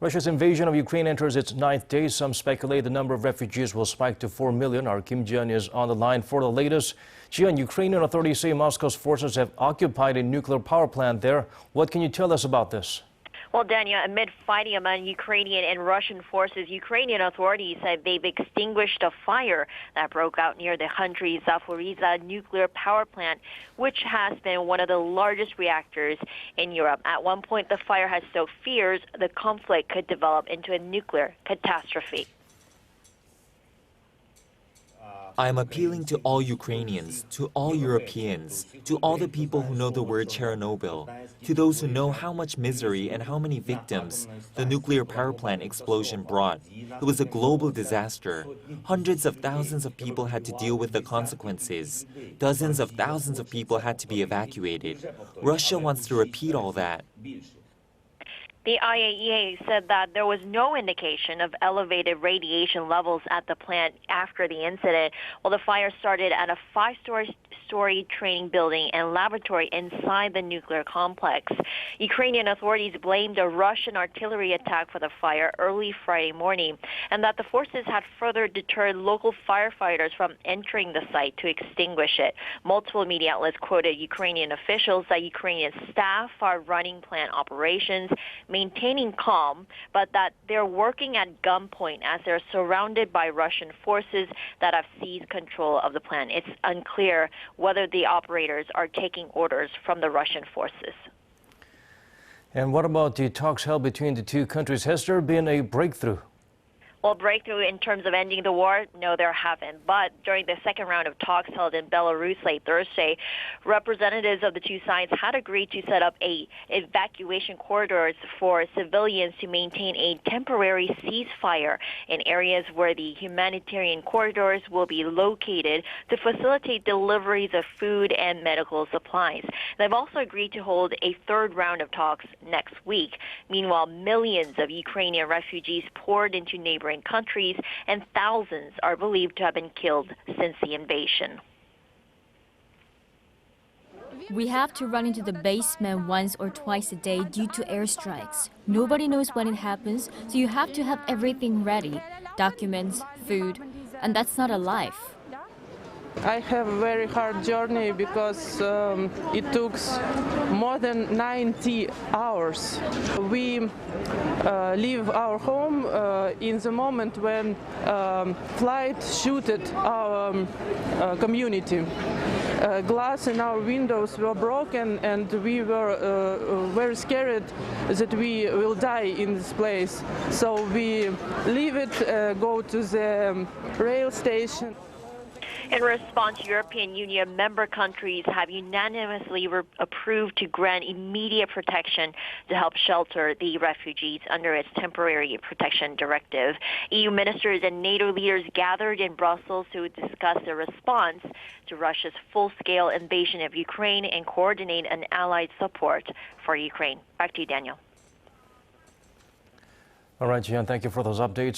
Russia's invasion of Ukraine enters its ninth day. Some speculate the number of refugees will spike to 4 million. Our Ji-yeon is on the line for the latest. Ji-yeon, Ukrainian authorities say Moscow's forces have occupied a nuclear power plant there. What can you tell us about this? Well, Daniel, amid fighting among Ukrainian and Russian forces, Ukrainian authorities said they've extinguished a fire that broke out near the country's Zaporizhzhia nuclear power plant, which has been one of the largest reactors in Europe. At one point, the fire has stoked fears the conflict could develop into a nuclear catastrophe. I am appealing to all Ukrainians, to all Europeans, to all the people who know the word Chernobyl, to those who know how much misery and how many victims the nuclear power plant explosion brought. It was a global disaster. Hundreds of thousands of people had to deal with the consequences. Dozens of thousands of people had to be evacuated. Russia wants to repeat all that. The IAEA said that there was no indication of elevated radiation levels at the plant after the incident. Well, the fire started at a five-story training building and laboratory inside the nuclear complex. Ukrainian authorities blamed a Russian artillery attack for the fire early Friday morning, and that the forces had further deterred local firefighters from entering the site to extinguish it. Multiple media outlets quoted Ukrainian officials that Ukrainian staff are running plant operations, maintaining calm, but that they're working at gunpoint as they're surrounded by Russian forces that have seized control of the plant. It's unclear whether the operators are taking orders from the Russian forces. And what about the talks held between the two countries? Has there been a breakthrough? Well, breakthrough in terms of ending the war, no, there haven't. But during the second round of talks held in Belarus late Thursday, representatives of the two sides had agreed to set up evacuation corridors for civilians to maintain a temporary ceasefire in areas where the humanitarian corridors will be located to facilitate deliveries of food and medical supplies. They've also agreed to hold a third round of talks next week. Meanwhile, millions of Ukrainian refugees poured into neighboring countries, and thousands are believed to have been killed since the invasion. We have to run into the basement once or twice a day due to airstrikes. Nobody knows when it happens, so you have to have everything ready. Documents, food, and that's not a life. I have a very hard journey because it took more than 90 hours. We leave our home in the moment when flight shooted our community. Glass in our windows were broken, and we were very scared that we will die in this place. So we leave it, go to the rail station. In response, European Union member countries have unanimously approved to grant immediate protection to help shelter the refugees under its temporary protection directive. EU ministers and NATO leaders gathered in Brussels to discuss the response to Russia's full-scale invasion of Ukraine and coordinate an allied support for Ukraine. Back to you, Daniel. All right, Ji-yeon, thank you for those updates.